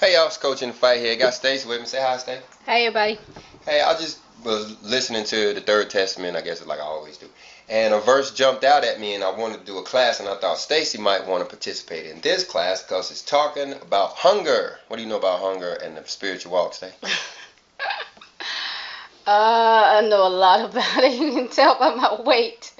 Hey y'all, it's Coach in the Fight here. Got Stacy with me. Say hi, Stacy. Hey everybody. Hey, I just was listening to the Third Testament, I guess, like I always do. And a verse jumped out at me, and I wanted to do a class, and I thought Stacy might want to participate in this class because it's talking about hunger. What do you know about hunger and the spiritual walk, Stacy? I know a lot about it. You can tell by my weight.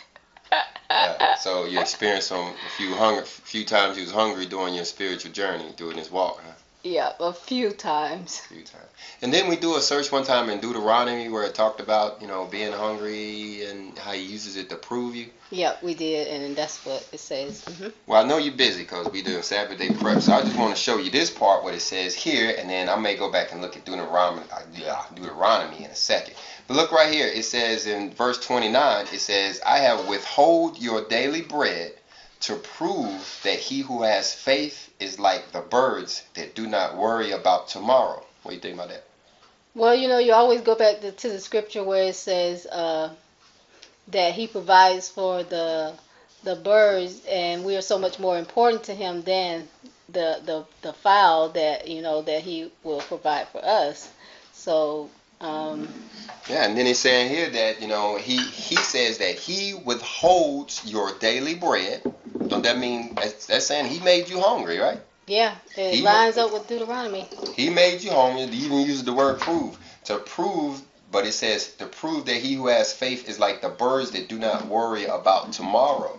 So you experienced a few times you was hungry during your spiritual journey, doing this walk, huh? Yeah, a few times. A few times. And then we do a search one time in Deuteronomy where it talked about, being hungry and how he uses it to prove you. Yeah, we did, and that's what it says. Well, I know you're busy because we do Sabbath day prep, so I just want to show you this part, what it says here, and then I may go back and look at Deuteronomy in a second. But look right here. It says in verse 29, it says, I have withhold your daily bread to prove that he who has faith is like the birds that do not worry about tomorrow. What do you think about that? Well, you always go back to the scripture where it says that he provides for the birds, and we are so much more important to him than the fowl that that he will provide for us. So. Yeah, and then he's saying here that he says that he withholds your daily bread. Don't that mean that's saying he made you hungry, right? Yeah, it lines up with Deuteronomy. He made you hungry. He even uses the word prove. To prove, but it says to prove that he who has faith is like the birds that do not worry about tomorrow.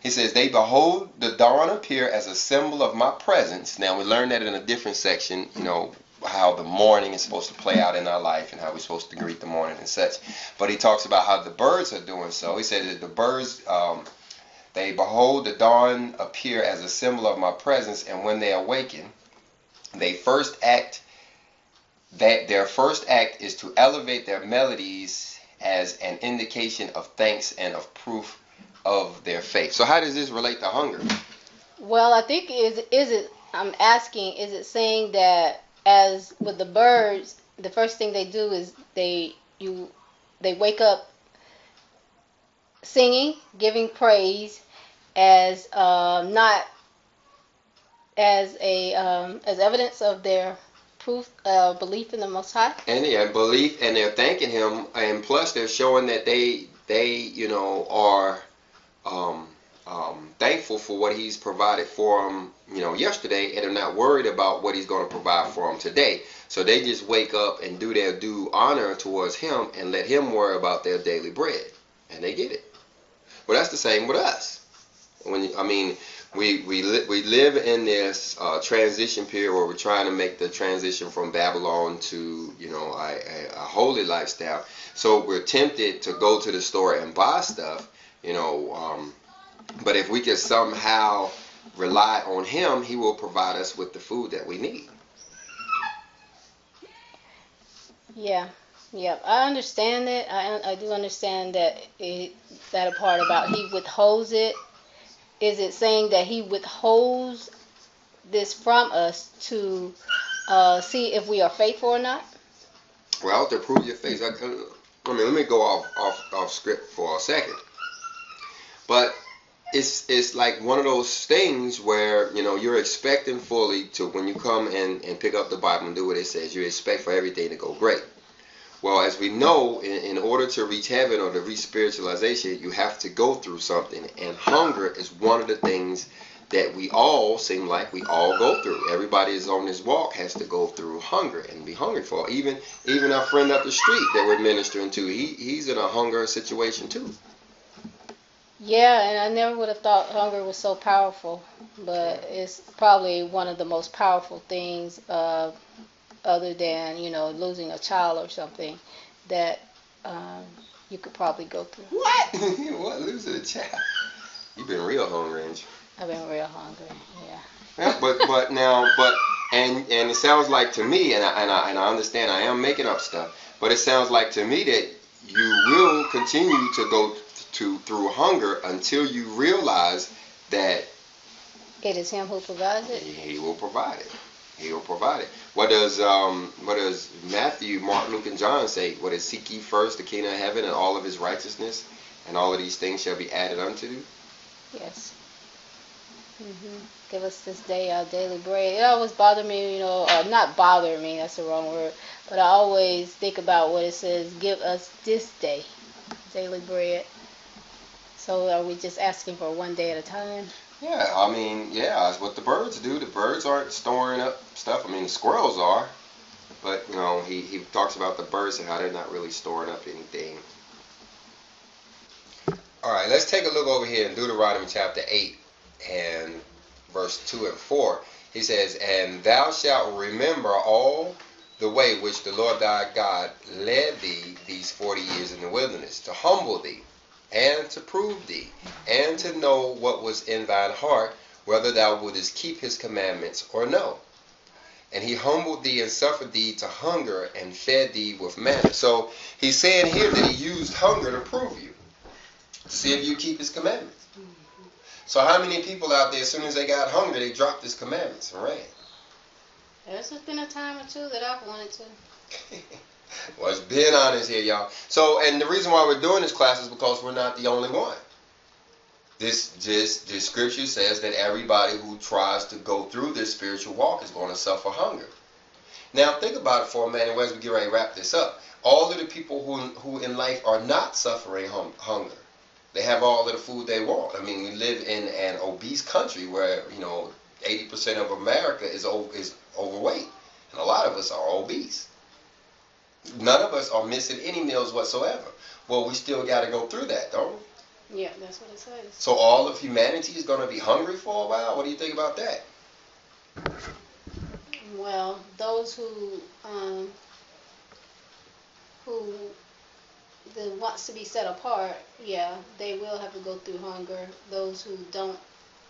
He says, they behold the dawn appear as a symbol of my presence. Now, we learned that in a different section, how the morning is supposed to play out in our life and how we're supposed to greet the morning and such. But he talks about how the birds are doing so. He said that the birds, they behold the dawn appear as a symbol of my presence, and when they awaken, their first act is to elevate their melodies as an indication of thanks and of proof of their faith. So how does this relate to hunger? Well, I think I'm asking, is it saying that as with the birds, the first thing they do is they wake up singing, giving praise as not as as evidence of their proof belief in the Most High. And yeah, belief, and they're thanking him, and plus they're showing that they are thankful for what he's provided for them, yesterday, and they're not worried about what he's going to provide for them today. So they just wake up and do their due honor towards him and let him worry about their daily bread, and they get it. Well, that's the same with us. We live in this transition period where we're trying to make the transition from Babylon to a holy lifestyle. So we're tempted to go to the store and buy stuff, but if we can somehow rely on him, he will provide us with the food that we need. Yeah. Yeah, I understand that. I do understand that that part about he withholds it. Is it saying that he withholds this from us to see if we are faithful or not? Well, to prove your faith, let me go off script for a second. But it's like one of those things where you're expecting fully to, when you come and pick up the Bible and do what it says, you expect for everything to go great. Well, as we know, in order to reach heaven or to reach spiritualization, you have to go through something. And hunger is one of the things that we all seem like we all go through. Everybody is on this walk has to go through hunger and be hungry for. Even our friend up the street that we're ministering to, he's in a hunger situation too. Yeah, and I never would have thought hunger was so powerful, but it's probably one of the most powerful things other than losing a child or something that you could probably go through. What? What, losing a child? You've been real hungry, ain't you? I've been real hungry. Yeah. And it sounds like to me, and I understand I am making up stuff, but it sounds like to me that you will continue to go through hunger until you realize that it is him who provides it. He will provide it. He will provide it. What does Matthew, Mark, Luke, and John say? What is, seek ye first the kingdom of heaven and all of his righteousness, and all of these things shall be added unto you? Yes. Give us this day our daily bread. It always bothered me, or not bother me, that's the wrong word, but I always think about what it says, give us this day daily bread. So are we just asking for one day at a time? Yeah, I mean, yeah, it's what the birds do. The birds aren't storing up stuff. I mean, the squirrels are, but he talks about the birds and how they're not really storing up anything. All right, let's take a look over here in Deuteronomy chapter 8 and verse 2 and 4. He says, "And thou shalt remember all the way which the Lord thy God led thee these 40 years in the wilderness, to humble thee, and to prove thee, and to know what was in thine heart, whether thou wouldest keep his commandments or no. And he humbled thee and suffered thee to hunger, and fed thee with manna." So he's saying here that he used hunger to prove you, to see if you keep his commandments. So how many people out there, as soon as they got hungry, they dropped his commandments and ran? There's just been a time or two that I've wanted to. Well, it's being honest here, y'all. So, and the reason why we're doing this class is because we're not the only one. This scripture says that everybody who tries to go through this spiritual walk is going to suffer hunger. Now, think about it for a minute as we get ready to wrap this up. All of the people who in life are not suffering hunger. They have all of the food they want. I mean, we live in an obese country where 80% of America is overweight, and a lot of us are obese. None of us are missing any meals whatsoever. Well, we still got to go through that, don't we? Yeah, that's what it says. So all of humanity is going to be hungry for a while? What do you think about that? Well, those who wants to be set apart, yeah, they will have to go through hunger. Those who don't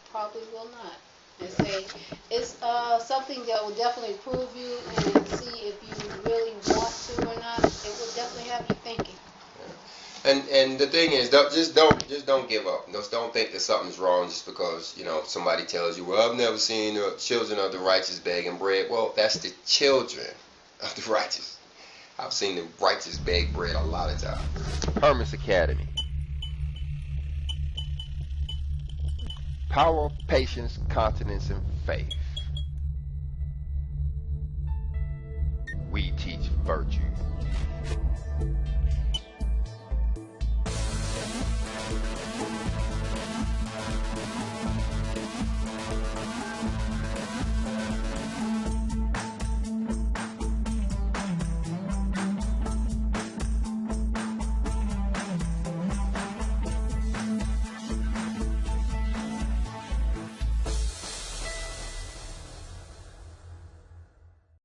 probably will not. And say it's something that will definitely prove you and see if you really want to or not. It will definitely have you thinking. And the thing is, just don't give up. Just don't think that something's wrong just because somebody tells you, well, I've never seen the children of the righteous begging bread. Well, that's the children of the righteous. I've seen the righteous beg bread a lot of times. Hermes Academy. Power, patience, continence, and faith. We teach virtue.